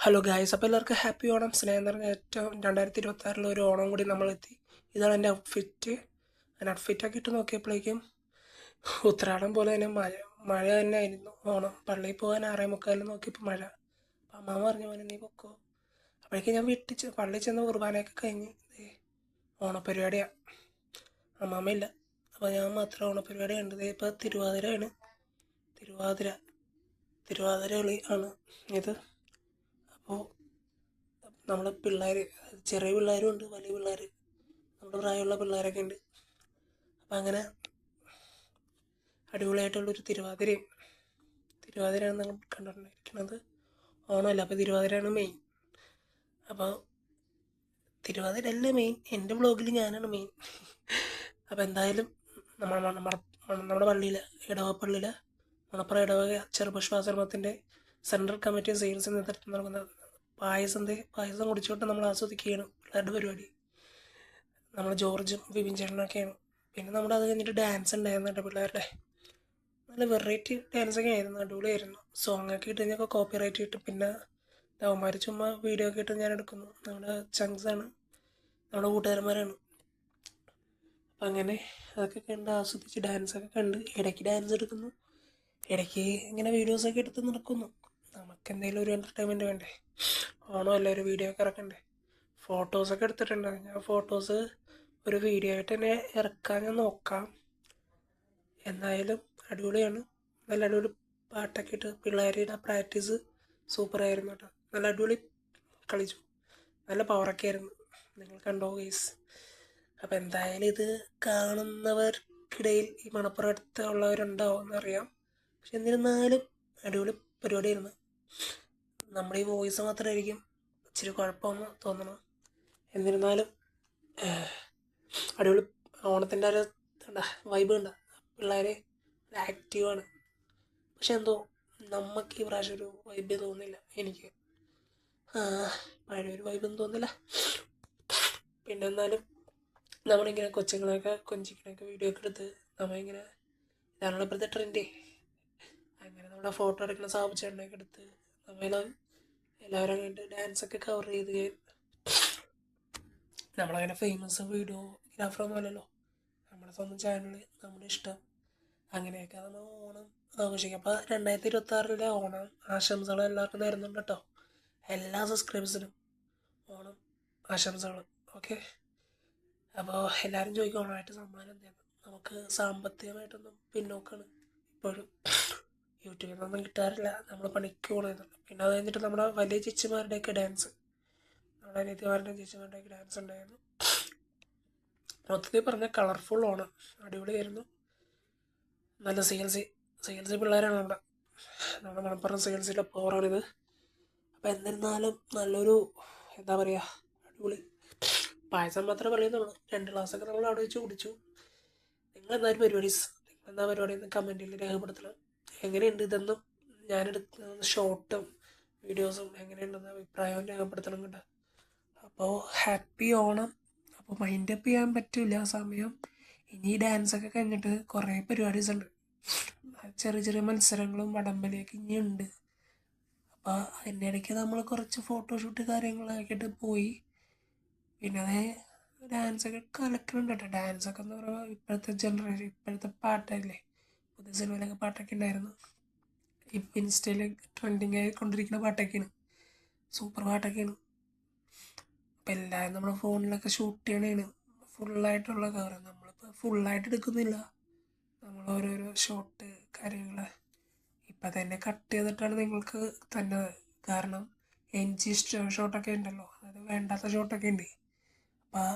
Hello guys, അപ്പോൾ എല്ലാവർക്കും happy Onam. സ്നേഹം നിറഞ്ഞ ഏറ്റവും 2026 ഒരു ഓണം കൂടി നമ്മളെത്തി. ഇതാണ് എൻ്റെ ഔട്ട്ഫിറ്റ്. ഞാൻ ഔട്ട്ഫിറ്റൊക്കെ ഇട്ട് നോക്കിയപ്പോഴേക്കും ഉത്രാടം പോലെ തന്നെ മഴ തന്നെ ആയിരുന്നു. ഓണം പള്ളിയിൽ പോകാൻ 6:45 നോക്കിയപ്പോൾ മഴ. അപ്പം അമ്മ പറഞ്ഞു, പോലെ നീ പൊക്കോ. അപ്പോഴേക്കും ഞാൻ പള്ളിയിൽ ചെന്ന് കുർബാനയൊക്കെ കഴിഞ്ഞ് ഓണപ്പരിപാടിയാണ്. അമ്മാമ്മയില്ല, അപ്പോൾ ഞാൻ മാത്രം ഓണപ്പരിപാടി കണ്ടത്. ഇപ്പോൾ തിരുവാതിരയാണ്. തിരുവാതിര തിരുവാതിര കളി ആണ് ഇത്. അപ്പോൾ നമ്മൾ പിള്ളേർ, ചെറിയ പിള്ളേരും ഉണ്ട്, വലിയ പിള്ളേർ, നമ്മുടെ പ്രായമുള്ള പിള്ളേരൊക്കെ ഉണ്ട്. അപ്പം അങ്ങനെ അടിപൊളിയായിട്ടുള്ളൊരു തിരുവാതിരയാണ് നമ്മൾ കണ്ടുകൊണ്ടിരിക്കുന്നത്. ഓണമല്ല, അപ്പോൾ തിരുവാതിരയാണ് മെയിൻ. അപ്പോൾ തിരുവാതിര അല്ല മെയിൻ, എൻ്റെ ബ്ലോഗിൽ ഞാനാണ് മെയിൻ. അപ്പോൾ എന്തായാലും നമ്മുടെ പള്ളിയിൽ, ഇടവപ്പള്ളിയിൽ, മണപ്പുറം ഇടവക ചെറുപുഷ്പാശ്രമത്തിൻ്റെ സെൻട്രൽ കമ്മിറ്റി സെയിൽസ് നേതൃത്വം നൽകുന്ന പായസം കുടിച്ചോട്ട് നമ്മൾ ആസ്വദിക്കുകയാണ് പിള്ളേരുടെ പരിപാടി. നമ്മൾ ജോർജും വിപിൻ ചേട്ടനൊക്കെയാണ്. പിന്നെ നമ്മുടെ അത് കഴിഞ്ഞിട്ട് ഡാൻസ് ഉണ്ടായിരുന്നു കേട്ടോ പിള്ളേരുടെ. നല്ല വെറൈറ്റി ഡാൻസൊക്കെ ആയിരുന്നു, അടിപൊളിയായിരുന്നു. സോങ്ങൊക്കെ ഇട്ട് കഴിഞ്ഞാൽ കോപ്പിറൈറ്റ് കിട്ടും. പിന്നെ അവന്മാർ ചുമ്മാ വീഡിയോ ഒക്കെ ഇട്ട് ഞാൻ എടുക്കുന്നു. നമ്മുടെ ചങ്സാണ്, നമ്മുടെ കൂട്ടുകാരന്മാരാണ്. അപ്പം അങ്ങനെ അതൊക്കെ കണ്ട് ആസ്വദിച്ച് ഡാൻസൊക്കെ കണ്ട് ഇടയ്ക്ക് ഡാൻസ് എടുക്കുന്നു, ഇടയ്ക്ക് ഇങ്ങനെ വീഡിയോസൊക്കെ എടുത്ത് നടക്കുന്നു. നമുക്ക് എന്തെങ്കിലും ഒരു എൻ്റർടൈൻമെൻറ്റ് വേണ്ടേ? ഓണമല്ല, ഒരു വീഡിയോ ഒക്കെ ഇറക്കണ്ടേ? ഫോട്ടോസൊക്കെ എടുത്തിട്ടുണ്ട്. ഞാൻ ഫോട്ടോസ് ഒരു വീഡിയോ ആയിട്ട് തന്നെ ഇറക്കാൻ ഞാൻ നോക്കാം. എന്തായാലും അടിപൊളിയാണ്. നല്ല അടിപൊളി പാട്ടൊക്കെ ഇട്ട് പിള്ളേരുടെ പ്രാക്ടീസ് സൂപ്പറായിരുന്നു കേട്ടോ. നല്ല അടിപൊളി കളിച്ചു, നല്ല പവറൊക്കെ ആയിരുന്നു. നിങ്ങൾ കണ്ടോ ഗൈസ്? അപ്പം എന്തായാലും ഇത് കാണുന്നവർക്കിടയിൽ ഈ മണപ്പുറം അടുത്ത് ഉള്ളവരുണ്ടാവും എന്നറിയാം. പക്ഷെ എന്നിരുന്നാലും അടിപൊളി പരിപാടിയായിരുന്നു. നമ്മുടെ ഈ വോയിസ് മാത്രമായിരിക്കും ഇച്ചിരി കുഴപ്പമെന്ന് തോന്നണം. എന്നിരുന്നാലും അടിപൊളി ഓണത്തിൻ്റെ ഒരു വൈബ് ഉണ്ട്. പിള്ളേർ ആക്റ്റീവാണ്. പക്ഷെ എന്തോ നമുക്ക് ഈ പ്രാവശ്യം ഒരു വൈബ് തോന്നില്ല. എനിക്ക് പഴയൊരു വൈബൊന്നും തോന്നില്ല. പിന്നെ എന്നാലും നമ്മളിങ്ങനെ കൊച്ചുങ്ങളെയൊക്കെ കൊഞ്ചിക്കണൊക്കെ വീഡിയോ ഒക്കെ എടുത്ത് നമ്മളിങ്ങനെ, ഇതാണല്ലോ ഇപ്പോഴത്തെ ട്രെൻഡ്. അങ്ങനെ നമ്മുടെ ഫോട്ടോ എടുക്കുന്ന സാബുച്ചേട്ടനൊക്കെ എടുത്ത് എല്ലാവരും അങ്ങോട്ട് ഡാൻസൊക്കെ കവർ ചെയ്ത്. നമ്മളങ്ങനെ ഫേമസ് വീഡിയോഗ്രാഫറൊന്നും അല്ലല്ലോ, നമ്മുടെ സ്വന്തം ചാനൽ, നമ്മുടെ ഇഷ്ടം. അങ്ങനെയൊക്കെ നമ്മൾ ഓണം ആഘോഷിക്കാം. അപ്പോൾ 2026 ഓണം ആശംസകൾ എല്ലാവർക്കും നേരുന്നുണ്ട് കേട്ടോ. എല്ലാ സബ്സ്ക്രൈബേഴ്സിനും ഓണം ആശംസകൾ. ഓക്കെ, അപ്പോൾ എല്ലാവരും ചോദിക്കും ഓണമായിട്ട് സമ്മാനം എന്താണ്. നമുക്ക് സാമ്പത്തികമായിട്ടൊന്നും പിന്നോക്കാണ് ഇപ്പോഴും. യൂട്യൂബിൽ നിന്നൊന്നും കിട്ടാറില്ല, നമ്മൾ പണിക്ക് പോകണത്. പിന്നെ അത് കഴിഞ്ഞിട്ട് നമ്മുടെ വലിയ ചേച്ചിമാരുടെയൊക്കെ ഡാൻസ്, നമ്മുടെ അനിയത്തിമാരുടെയും ചേച്ചിമാരുടെയൊക്കെ ഡാൻസ് ഉണ്ടായിരുന്നു. മൊത്തത്തിൽ പറഞ്ഞാൽ കളർഫുൾ ഓണം, അടിപൊളിയായിരുന്നു. നല്ല സി പിള്ളേരാണ് നമ്മുടെ മലപ്പുറം സിയിലെ പവറാണിത്. അപ്പം എന്നിരുന്നാലും നല്ലൊരു, എന്താ പറയുക, അടിപൊളി. പായസം മാത്രമേ പറയുന്നുള്ളൂ, 2 ഗ്ലാസ്സൊക്കെ നമ്മൾ അവിടെ വെച്ച് കുടിച്ചു. നിങ്ങളെന്താ പരിപാടി എന്ന് കമൻറ്റിൽ രേഖപ്പെടുത്തണം. എങ്ങനെയുണ്ട് ഇതെന്നും ഞാനെടുത്ത ഷോർട്ടും വീഡിയോസും എങ്ങനെയുണ്ടെന്ന് അഭിപ്രായവും രേഖപ്പെടുത്തണം കേട്ടോ. അപ്പോൾ ഹാപ്പി ഓണം. അപ്പോൾ മൈൻഡ് അപ്പ് ചെയ്യാൻ പറ്റില്ല സമയം. ഇനി ഡാൻസൊക്കെ കഴിഞ്ഞിട്ട് കുറേ പരിപാടീസ് ഉണ്ട്. ചെറിയ ചെറിയ മത്സരങ്ങളും വടംവലിയൊക്കെ ഇനിയുണ്ട്. അപ്പോൾ അതിൻ്റെ ഇടയ്ക്ക് നമ്മൾ കുറച്ച് ഫോട്ടോഷൂട്ട് കാര്യങ്ങളൊക്കെ ആയിട്ട് പോയി. പിന്നെ അത് ഡാൻസൊക്കെ കലക്കുന്നുണ്ട് കേട്ടോ. ഡാൻസൊക്കെ എന്ന് പറയുമ്പോൾ ഇപ്പോഴത്തെ ജനറേഷൻ, ഇപ്പോഴത്തെ പാട്ടല്ലേ, പുതിയ സിനിമയിലൊക്കെ പാട്ടൊക്കെ ഉണ്ടായിരുന്നു. ഇപ്പം ഇൻസ്റ്റയിൽ ട്രെൻഡിങ് ആയിക്കൊണ്ടിരിക്കുന്ന പാട്ടൊക്കെയാണ്, സൂപ്പർ പാട്ടൊക്കെയാണ്. അപ്പം എല്ലാവരും നമ്മുടെ ഫോണിലൊക്കെ ഷൂട്ട് ചെയ്യണേണ് ഫുള്ളായിട്ടുള്ള കവർ. നമ്മളിപ്പോൾ ഫുള്ളായിട്ട് എടുക്കുന്നില്ല, നമ്മൾ ഓരോരോ ഷോട്ട് കാര്യങ്ങൾ ഇപ്പം തന്നെ കട്ട് ചെയ്തിട്ടാണ് നിങ്ങൾക്ക് തന്നത്. കാരണം NG ഷോട്ടൊക്കെ ഉണ്ടല്ലോ, അതായത് വേണ്ടാത്ത ഷോട്ടൊക്കെ ഉണ്ട്. അപ്പം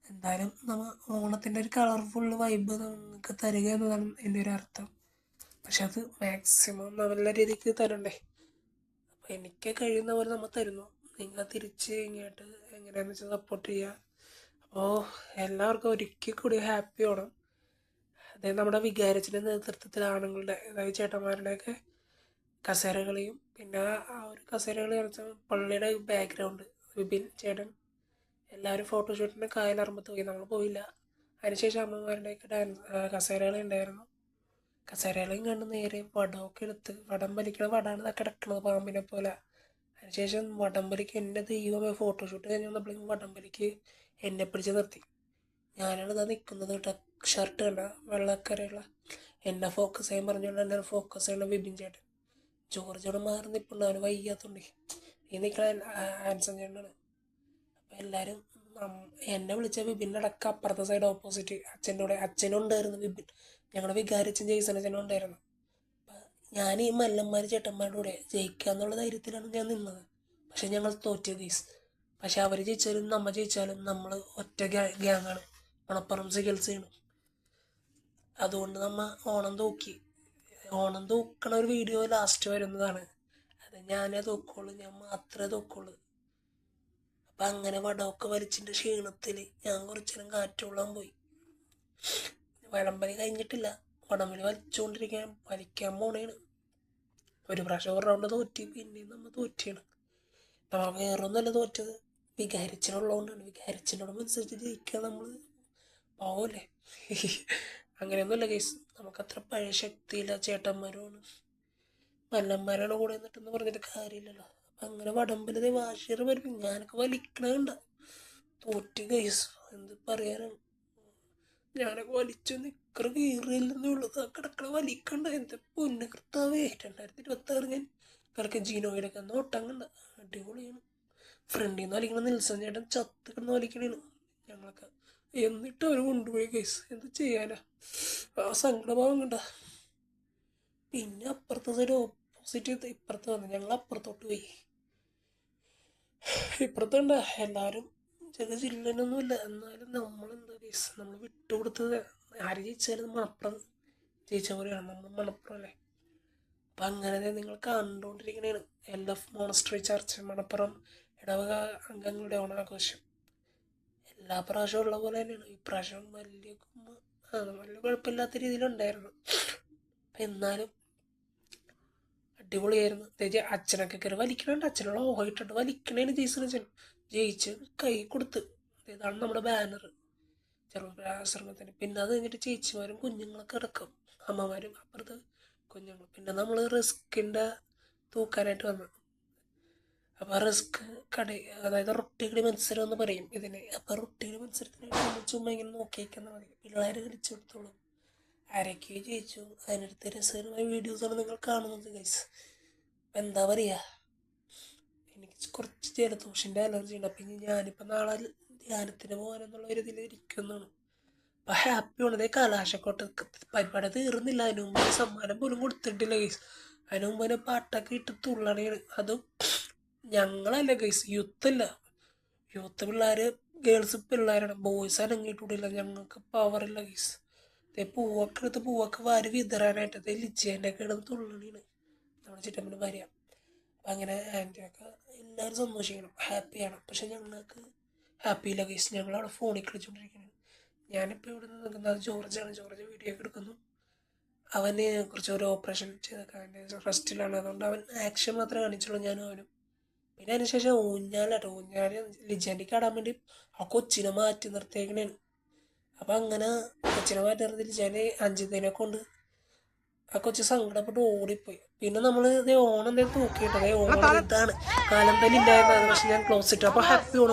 എന്തായാലും നമ്മൾ ഓണത്തിൻ്റെ ഒരു കളർഫുൾ വൈബ് നിങ്ങൾക്ക് തരിക എന്നതാണ് എൻ്റെ ഒരു അർത്ഥം. പക്ഷെ അത് മാക്സിമം നല്ല രീതിക്ക് തരണ്ടേ. അപ്പം എനിക്ക് കഴിയുന്ന പോലെ നമ്മൾ തരുന്നു, നിങ്ങൾ തിരിച്ച് ഇങ്ങോട്ട് എങ്ങനെയാണെന്ന് വെച്ചാൽ സപ്പോർട്ട് ചെയ്യുക. അപ്പോൾ എല്ലാവർക്കും ഒരിക്കൽ കൂടി ഹാപ്പി ഓണം. അതായത് നമ്മുടെ വികാരത്തിൻ്റെ നേതൃത്വത്തിൽ ആണുങ്ങളുടെ, അതായത് ചേട്ടന്മാരുടെയൊക്കെ കസേരകളിയും, പിന്നെ ആ ഒരു കസേരകളി കളിച്ച പള്ളിയുടെ ബാക്ക്ഗ്രൗണ്ട്, വിപിൻ ചേട്ടൻ, എല്ലാവരും ഫോട്ടോഷൂട്ടിന് കായലറമ്പത്ത് പോയി, നമ്മൾ പോയില്ല. അതിനുശേഷം അമ്മമാരുടെയൊക്കെ കസേരകളി ഉണ്ടായിരുന്നു. കസേരകളെയും കണ്ട് നേരെ വടമൊക്കെ എടുത്ത്, വടം വലിക്കണ വടമാണ് കിടക്കണത് പാമ്പിനെ പോലെ. അതിനുശേഷം വടംവലിക്ക് എൻ്റെ ദൈവമേ ഫോട്ടോഷൂട്ട് കഴിഞ്ഞ് വന്നപ്പോഴേക്കും വടംവലിക്ക് എന്നെ പിടിച്ച് നിർത്തി. ഞാനാണ് ഇതാ നിൽക്കുന്നത് കേട്ടോ, ഷർട്ട് കണ്ട വെള്ളക്കരയുള്ള എന്നെ ഫോക്കസ് ചെയ്യാൻ പറഞ്ഞുകൊണ്ട് എന്നെ ഫോക്കസ് ചെയ്യണ വിപിൻ ചേട്ടൻ. ജോർജോട് മാറി നിൽപ്പുണ്ട്, അവന് വയ്യാത്തുണ്ട്. ഈ നിൽക്കണ ആൻസൺ ചേട്ടനാണ്. അപ്പം എല്ലാവരും എന്നെ വിളിച്ച വിപിൻ്റെ അടക്കം അപ്പുറത്തെ സൈഡ് ഓപ്പോസിറ്റ് അച്ഛൻ്റെ കൂടെ അച്ഛനും ഉണ്ടായിരുന്നു വിപിൻ, ഞങ്ങളുടെ വികാരിച്ചും ജെയ്സനച്ഛനും ഉണ്ടായിരുന്നു. അപ്പം ഞാൻ ഈ മല്ലന്മാർ ചേട്ടന്മാരുടെ കൂടെ ജയിക്കുക എന്നുള്ള ധൈര്യത്തിലാണ് ഞാൻ നിന്നത്. പക്ഷെ ഞങ്ങൾ തോറ്റ ഗീസ്. പക്ഷെ അവർ ജയിച്ചാലും നമ്മൾ ജയിച്ചാലും നമ്മൾ ഒറ്റ ഗ്യാങ്ങാണ്, മണപ്പുറം ചികിത്സയാണ്. അതുകൊണ്ട് നമ്മൾ ഓണം തൂക്കണ ഒരു വീഡിയോ ലാസ്റ്റ് വരുന്നതാണ്. അത് ഞാനേ തൂക്കുള്ളൂ, ഞാൻ മാത്രമേ തൂക്കുള്ളൂ. അപ്പം അങ്ങനെ വടമൊക്കെ വലിച്ചിൻ്റെ ക്ഷീണത്തിൽ ഞാൻ കുറച്ചു നേരം കാറ്റുകൊള്ളാൻ പോയി. വടംവലി കഴിഞ്ഞിട്ടില്ല, വടംവലി വലിക്കാൻ പോണേണ്. ഒരു പ്രാവശ്യം ഒരു റൗണ്ട് തോറ്റി, പിന്നെയും നമ്മൾ തോറ്റിയാണ്. നമ്മൾ വേറൊന്നുമല്ല തോറ്റത്, വികാരിച്ചിനുള്ളതുകൊണ്ടാണ്. വികാരിച്ചിനോടനുസരിച്ച് ജയിക്കാൻ നമ്മൾ പോവല്ലേ. അങ്ങനെയൊന്നുമില്ല കേസ്, നമുക്കത്ര പഴയ ശക്തിയില്ല. ചേട്ടന്മാരുമാണ് മല്ലന്മാരാണ് കൂടെ എന്നിട്ടെന്ന് പറഞ്ഞിട്ട് കാര്യമില്ലല്ലോ. അപ്പം അങ്ങനെ വടംവലി വാശിയർ വരും, ഞാനൊക്കെ വലിക്കണുണ്ട. തോറ്റ് കേസ്, എന്ത് പറയാനാണ്. ഞാനൊക്കെ വലിച്ചു നിക്കറ് കീറിയില്ലെന്നേ ഉള്ളത്, ആ കിടക്കണ വലിക്കണ്ട. എൻ്റെ പൊന്നു കർത്താവേ, 2026 ഞാൻ കിടക്ക ജീനോയിലൊക്കെ നോട്ടം കണ്ട അടിപൊളിയാണ്. ഫ്രണ്ടിൽ നിന്ന് വലിക്കണ നിൽസൺ ചേട്ടൻ ചത്ത് കിടന്ന് വലിക്കണേണ് ഞങ്ങളൊക്കെ. എന്നിട്ട് അവർ കൊണ്ടുപോയി കേസ്, എന്ത് ചെയ്യാനാ. ആ സങ്കടഭാവം കണ്ട. പിന്നെ അപ്പുറത്തെ സൈഡ് ഓപ്പോസിറ്റ് ഇപ്പുറത്ത് വന്നു, ഞങ്ങൾ അപ്പുറത്തോട്ട് പോയി. ഇപ്പുറത്ത് കണ്ട എല്ലാവരും ചെറിയ ജില്ലനൊന്നുമില്ല, എന്നാലും നമ്മളെന്താ കേസ്, നമ്മൾ വിട്ടുകൊടുത്തത്. ആര് ജയിച്ചാലും മണപ്പുറം ജയിച്ച പോലെയാണ്, നമ്മൾ മണപ്പുറം അല്ലേ. അപ്പം അങ്ങനെ നിങ്ങൾ കണ്ടുകൊണ്ടിരിക്കണേണ് LF മോണസ്ട്രി ചർച്ച് മണപ്പുറം ഇടവക അംഗങ്ങളുടെ ഓണാഘോഷം. എല്ലാ പ്രാവശ്യവും ഉള്ള പോലെ തന്നെയാണ് ഈ പ്രാവശ്യം. വലിയ കുഴപ്പമില്ലാത്ത രീതിയിലുണ്ടായിരുന്നു. അപ്പം എന്നാലും അടിപൊളിയായിരുന്നു. അച്ഛനൊക്കെ കയറി വലിക്കണുണ്ട്, അച്ഛനുള്ള ഓഹമായിട്ടുണ്ട് വലിക്കണേന് ജെയ്സനച്ഛൻ ജയിച്ച് കൈ കൊടുത്ത്. ഇതാണ് നമ്മുടെ ബാനർ ചെറുപ്രാശ്രമത്തിന്. പിന്നെ അത് കഴിഞ്ഞിട്ട് ചേച്ചിമാരും കുഞ്ഞുങ്ങളൊക്കെ അടക്കം, അമ്മമാരും അപ്പുറത്ത് കുഞ്ഞുങ്ങൾ. പിന്നെ നമ്മൾ റിസ്കിൻ്റെ തൂക്കാനായിട്ട് വന്നു. അപ്പോൾ റിസ്ക് അതായത് റൊട്ടിക്കടി മത്സരം എന്ന് പറയും ഇതിന്. അപ്പോൾ റൊട്ടിക്കടി മത്സരത്തിന് ചുമ്മാ ഇങ്ങനെ നോക്കിയേക്കാൻ മതി, പിള്ളേർ കളിച്ചു കൊടുത്തോളും. ആരൊക്കെയോ ജയിച്ചു, അതിനടുത്ത് രസകരമായ വീഡിയോസാണ് നിങ്ങൾ കാണുന്നത് ഗൈസ്. എന്താ പറയുക, എനിക്ക് കുറച്ച് ജലദോഷൻ്റെ അലർജി ഉണ്ട്. അപ്പം ഞാനിപ്പോൾ നാളെ ധ്യാനത്തിന് പോകാനെന്നുള്ള ഒരു ഇതിൽ ഇരിക്കുന്നതാണ്. അപ്പം ഹാപ്പിയാണ്. അതേ കലാശക്കോട്ട് പരിപാടി തീർന്നില്ല, അതിന് മുമ്പ് സമ്മാനം പോലും കൊടുത്തിട്ടില്ല ഗൈസ്. അതിന് മുമ്പ് തന്നെ പാട്ടൊക്കെ ഇട്ട് തുള്ളണേണ്. അതും ഞങ്ങളല്ല ഗൈസ്, യൂത്ത് പിള്ളേർ, ഗേൾസ് പിള്ളേരാണ്, ബോയ്സ് അനങ്ങിയിട്ടില്ല. ഞങ്ങൾക്ക് പവറില്ല ഗൈസ്. പൂവൊക്കെ വാരി വിതറാനായിട്ട് ലിച്ചേൻ്റെ ഒക്കെ ഇടുന്ന തുള്ളണീണ് നമ്മുടെ ചിറ്റമ്മന് ഭാര്യ. അപ്പം അങ്ങനെ ആൻറ്റിയൊക്കെ എല്ലാവരും സന്തോഷിക്കണം, ഹാപ്പിയാണ്. പക്ഷെ ഞങ്ങൾക്ക് ഹാപ്പിയില്ല ഗൈസ്, ഞങ്ങളവിടെ ഫോണിൽ കളിച്ചുകൊണ്ടിരിക്കുകയാണ്. ഞാനിപ്പോൾ ഇവിടെ നിന്ന് നിൽക്കുന്നത് ജോർജ് വീഡിയോ ഒക്കെ എടുക്കുന്നു. അവന് കുറച്ച് ഒരു ഓപ്പറേഷൻ ചെയ്തൊക്കെ അവൻ്റെ റെസ്റ്റിലാണ്, അതുകൊണ്ട് അവൻ ആക്ഷൻ മാത്രമേ കാണിച്ചുള്ളൂ ഞാനും അവനും. പിന്നെ അതിനുശേഷം ഊഞ്ഞാൽ ലിജാൻറ്റിക്ക് ആടാൻ വേണ്ടി ആ കൊച്ചിനെ മാറ്റി നിർത്തിയേക്കണേണ്. അപ്പം അങ്ങനെ കൊച്ചിനെ മാറ്റി നിർത്തി ലിജാൻ്റെ അഞ്ചിനെ കൊണ്ട് ആ കൊച്ചു സങ്കടപ്പെട്ട് ഓടിപ്പോയി. പിന്നെ നമ്മൾ ഓണം തൂക്കിയിട്ടത് ഓണം ഇതാണ് കാലം തന്നെ ഇല്ലായിരുന്നത്. പക്ഷെ ഞാൻ ക്ലോസ് ഇട്ടു. അപ്പോൾ ഹാപ്പി ഓണം.